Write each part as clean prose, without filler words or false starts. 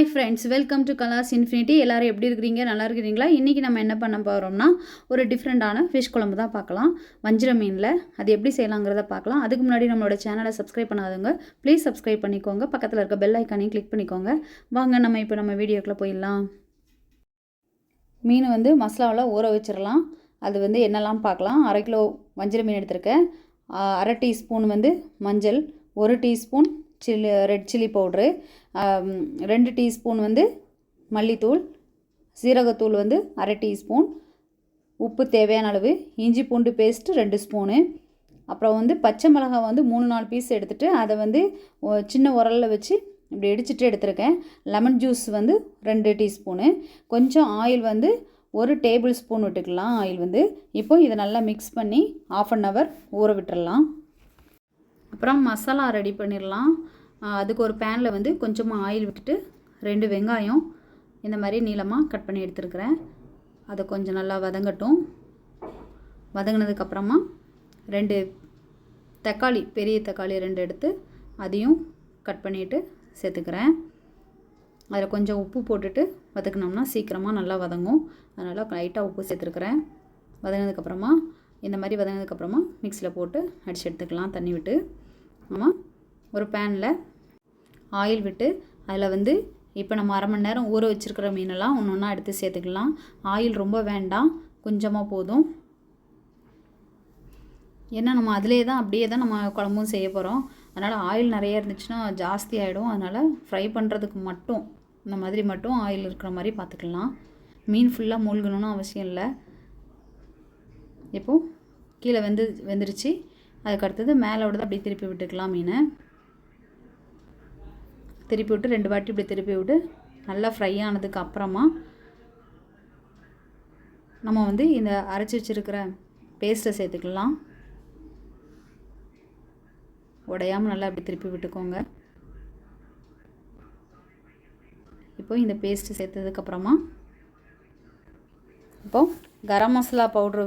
Hi friends, welcome to Kalas infinity. எல்லோரும் எப்படி இருக்கிறீங்க? நல்லா இருக்கிறீங்களா? இன்றைக்கி நம்ம என்ன பண்ண போகிறோம்னா ஒரு டிஃப்ரெண்ட்டான ஃபிஷ் குழம்பு தான் பார்க்கலாம். வஞ்சிரம் மீனில் அது எப்படி செய்யலாங்கிறத பார்க்கலாம். அதுக்கு முன்னாடி நம்மளோட சேனலை சப்ஸ்கிரைப் பண்ணாதவங்க ப்ளீஸ் சப்ஸ்கிரைப் பண்ணிக்கோங்க. பக்கத்தில் இருக்க பெல் ஐக்கானையும் கிளிக் பண்ணிக்கோங்க. வாங்க நம்ம வீடியோக்குள்ளே போயிடலாம். மீன் மசாலாவில் ஊற வச்சிடலாம். அது என்னெல்லாம் பார்க்கலாம். 1/2 கிலோ வஞ்சிரம் மீன் எடுத்திருக்கேன். 1/2 டீஸ்பூன் மஞ்சள், 1 teaspoon red chilli powder, 2 teaspoon மல்லித்தூள், சீரகத்தூள் 1/2 டீஸ்பூன், உப்பு தேவையான அளவு, இஞ்சி பூண்டு பேஸ்ட்டு 2 ஸ்பூனு, அப்புறம் பச்சை மிளகாய் 3-4 பீஸ் எடுத்துகிட்டு அதை சின்ன உரலில் வச்சு இப்படி இடிச்சிட்டு எடுத்துருக்கேன். லெமன் ஜூஸ் 2 டீஸ்பூனு, கொஞ்சம் ஆயில் 1 டேபிள் ஸ்பூன் விட்டுக்கலாம். ஆயில் இப்போ இதை நல்லா மிக்ஸ் பண்ணி 1/2 hour ஊற விட்டுடலாம். அப்புறம் மசாலா ரெடி பண்ணிடலாம். அதுக்கு ஒரு பேனில் கொஞ்சமாக ஆயில் விட்டுட்டு 2 வெங்காயம் இந்த மாதிரி நீளமாக கட் பண்ணி எடுத்துருக்கிறேன். அதை கொஞ்சம் நல்லா வதங்கட்டும். வதங்கினதுக்கப்புறமா 2 தக்காளி, பெரிய தக்காளி 2 எடுத்து அதையும் கட் பண்ணிவிட்டு சேர்த்துக்கிறேன். அதில் கொஞ்சம் உப்பு போட்டுட்டு வதக்கினோம்னா சீக்கிரமாக நல்லா வதங்கும். அதனால் லைட்டாக உப்பு சேர்த்துருக்குறேன். வதங்கினதுக்கப்புறமா இந்த மாதிரி வதங்கினதுக்கப்புறமா மிக்சியில் போட்டு அடித்து எடுத்துக்கலாம் தண்ணி விட்டு. ஆமாம், ஒரு பேனில் ஆயில் விட்டு அதில் இப்போ நம்ம 1/2 மணி நேரம் ஊற வச்சுருக்கிற மீனெல்லாம் ஒன்று ஒன்றா எடுத்து சேர்த்துக்கலாம். ஆயில் ரொம்ப வேண்டாம், கொஞ்சமாக போதும். ஏன்னா நம்ம அதிலே தான் அப்படியே தான் நம்ம குழம்பும் செய்ய போகிறோம். அதனால் ஆயில் நிறைய இருந்துச்சுன்னா ஜாஸ்தி ஆகிடும். அதனால் ஃப்ரை பண்ணுறதுக்கு மட்டும் இந்த மாதிரி மட்டும் ஆயில் இருக்கிற மாதிரி பார்த்துக்கலாம். மீன் ஃபுல்லாக மூழ்கணும்னு அவசியம் இல்லை. இப்போது கீழே வெந்துருச்சு. அதுக்கடுத்தது மேலே விட அப்படியே திருப்பி விட்டுக்கலாம். மீனை திருப்பி விட்டு 2 வாட்டி இப்படி திருப்பி விட்டு நல்லா ஃப்ரை ஆனதுக்கு அப்புறமா நம்ம இந்த அரைச்சி வச்சுருக்கிற பேஸ்ட்டை சேர்த்துக்கலாம். உடையாமல் நல்லா அப்படி திருப்பி விட்டுக்கோங்க. இப்போ இந்த பேஸ்ட்டு சேர்த்ததுக்கப்புறமா இப்போது கரம் மசாலா பவுட்ரு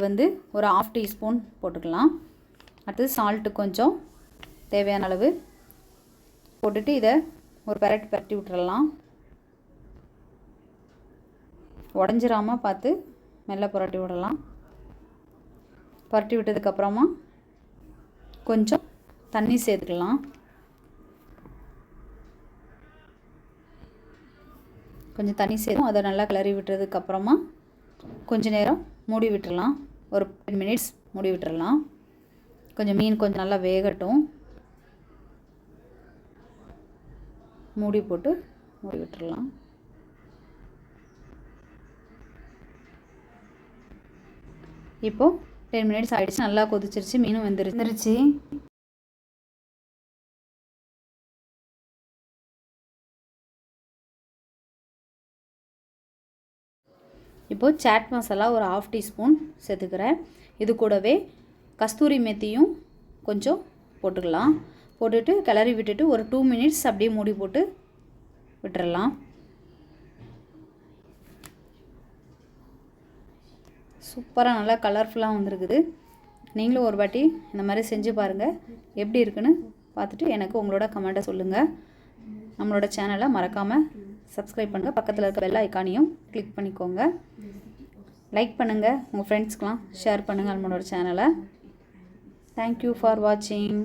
ஒரு 1/2 டீஸ்பூன் போட்டுக்கலாம். அடுத்தது சால்ட்டு கொஞ்சம் தேவையான அளவு போட்டுட்டு இதை ஒரு பரட்டி விட்டுறலாம். உடஞ்சிராமல் பார்த்து மெல்ல புரட்டி விடலாம். புரட்டி விட்டதுக்கப்புறமா கொஞ்சம் தண்ணி சேர்த்துக்கலாம். கொஞ்சம் தண்ணி சேர்த்து அதை நல்லா கிளறி விட்டுறதுக்கப்புறமா கொஞ்சம் நேரம் மூடி விட்டுறலாம். ஒரு 10 minutes மூடி விட்டுறலாம். கொஞ்சம் மீன் கொஞ்சம் நல்லா வேகட்டும். மூடி போட்டு மூடி விட்டுறலாம். இப்போது 10 minutes ஆகிடுச்சு. நல்லா கொதிச்சிருச்சு. மீனும் வெந்துருச்சு. இப்போது சாட் மசாலா ஒரு 1/2 டீஸ்பூன் சேர்த்துக்கிறேன். இது கூடவே கஸ்தூரி மெத்தியும் கொஞ்சம் போட்டுக்கலாம். போட்டுட்டு கிளறி விட்டுட்டு ஒரு 2 minutes அப்படியே மூடி போட்டு விட்டுறலாம். சூப்பராக நல்லா கலர்ஃபுல்லாக வந்திருக்குது. நீங்களும் ஒரு வாட்டி இந்த மாதிரி செஞ்சு பாருங்கள். எப்படி இருக்குன்னு பார்த்துட்டு எனக்கு உங்களோட கமெண்ட்டை சொல்லுங்கள். நம்மளோட சேனலை மறக்காமல் சப்ஸ்கிரைப் பண்ணுங்கள். பக்கத்தில் இருக்க பெல் ஐக்கானையும் கிளிக் பண்ணிக்கோங்க. லைக் பண்ணுங்கள். உங்கள் ஃப்ரெண்ட்ஸ்க்கெலாம் ஷேர் பண்ணுங்கள் நம்மளோட சேனலை. தேங்க்யூ ஃபார் வாட்சிங்.